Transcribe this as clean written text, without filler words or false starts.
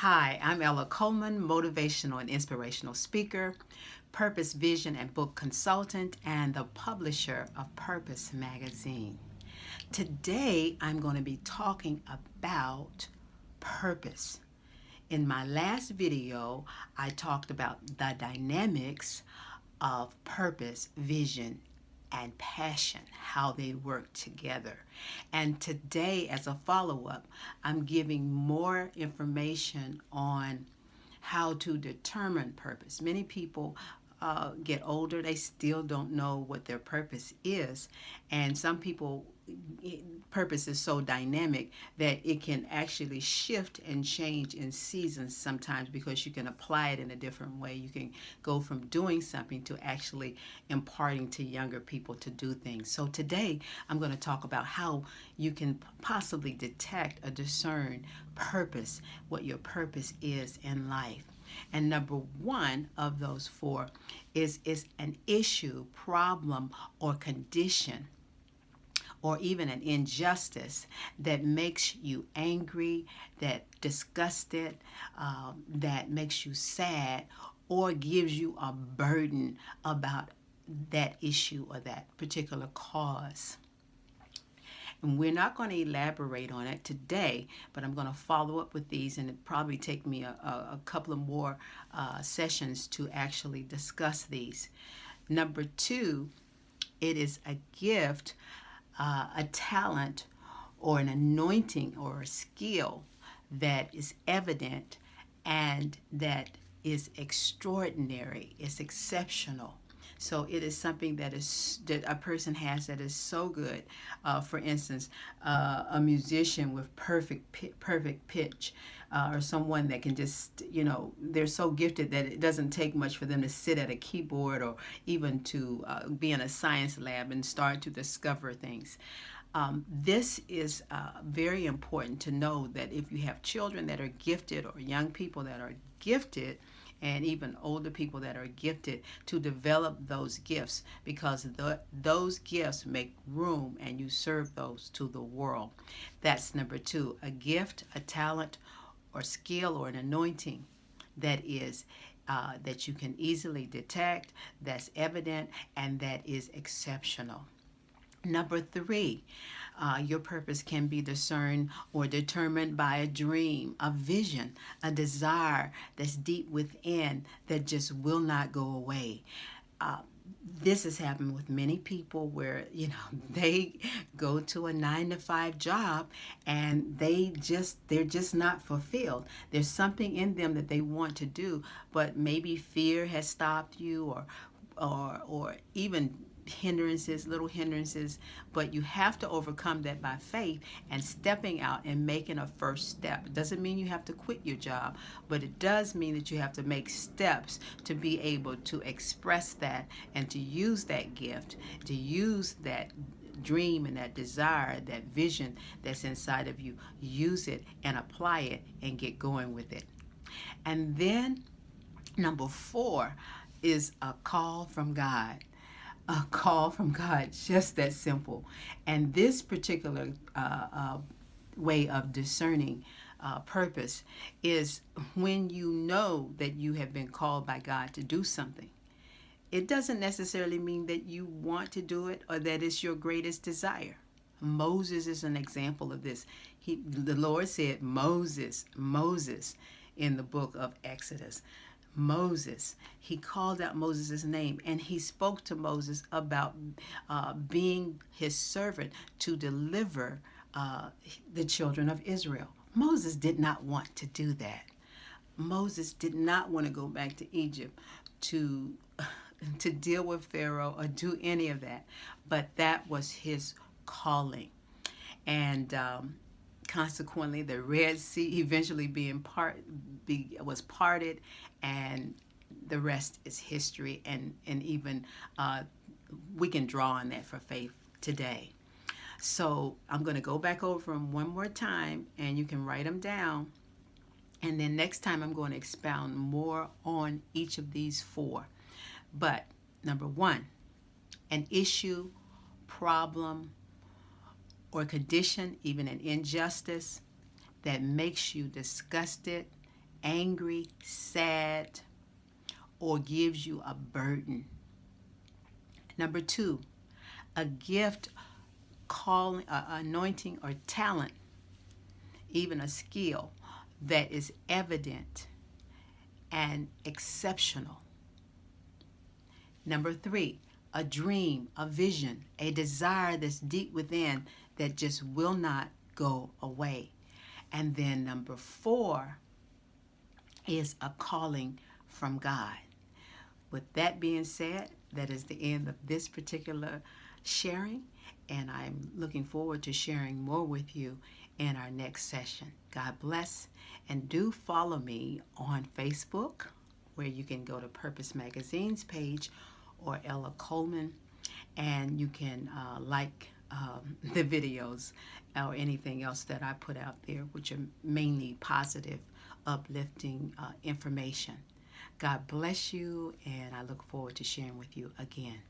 Hi, I'm Ella Coleman, motivational and inspirational speaker, purpose, vision, and book consultant, and the publisher of Purpose Magazine. Today, I'm going to be talking about purpose. In my last video, I talked about the dynamics of purpose, vision, and passion, how they work together. And today, as a follow-up, I'm giving more information on how to determine purpose. Many people get older, they still don't know what their purpose is. And some people, purpose is so dynamic that it can actually shift and change in seasons sometimes, because you can apply it in a different way. You can go from doing something to actually imparting to younger people to do things. So today I'm going to talk about how you can possibly detect or discern purpose, what your purpose is in life. And number one of those four is an issue, problem, or condition, or even an injustice that makes you angry, that disgusted, that makes you sad, or gives you a burden about that issue or that particular cause. And we're not going to elaborate on it today, but I'm going to follow up with these, and it probably take me a couple of more sessions to actually discuss these. Number two, it is a gift, a talent, or an anointing, or a skill that is evident and that is extraordinary, it's exceptional. So it is something that a person has that is so good. For instance, a musician with perfect pitch, or someone that can just, they're so gifted that it doesn't take much for them to sit at a keyboard, or even to be in a science lab and start to discover things. This is very important to know, that if you have children that are gifted, or young people that are gifted, and even older people that are gifted, to develop those gifts, because those gifts make room and you serve those to the world. That's number two, a gift, a talent, or skill, or an anointing that is that you can easily detect, that's evident, and that is exceptional. Number three, your purpose can be discerned or determined by a dream, a vision, a desire that's deep within that just will not go away. This has happened with many people where, they go to a 9-to-5 job and they're just not fulfilled. There's something in them that they want to do, but maybe fear has stopped you, or even little hindrances, but you have to overcome that by faith and stepping out and making a first step. It doesn't mean you have to quit your job, but it does mean that you have to make steps to be able to express that, and to use that gift, to use that dream and that desire, that vision that's inside of you. Use it and apply it and get going with it. And then number four is a call from God. A call from God, just that simple. And this particular way of discerning purpose is when you know that you have been called by God to do something. It doesn't necessarily mean that you want to do it or that it's your greatest desire. Moses is an example of this. The Lord said, Moses, in the book of Exodus. Moses, he called out Moses' name, and he spoke to Moses about being his servant to deliver the children of Israel. Moses did not want to do that. Moses did not want to go back to Egypt to deal with Pharaoh or do any of that, but that was his calling. And consequently, the Red Sea eventually was parted, and the rest is history. And even we can draw on that for faith today. So I'm going to go back over them one more time, and you can write them down. And then next time I'm going to expound more on each of these four. But number one, an issue, problem, or condition, even an injustice that makes you disgusted, angry, sad, or gives you a burden. Number 2, a gift, calling, anointing, or talent, even a skill that is evident and exceptional. Number 3, a dream, a vision, a desire that's deep within that just will not go away. And then number 4 is a calling from God. With that being said, that is the end of this particular sharing, and I'm looking forward to sharing more with you in our next session. God bless, and do follow me on Facebook, where you can go to Purpose Magazine's page or Ella Coleman, and you can like the videos or anything else that I put out there, which are mainly positive, uplifting information. God bless you, and I look forward to sharing with you again.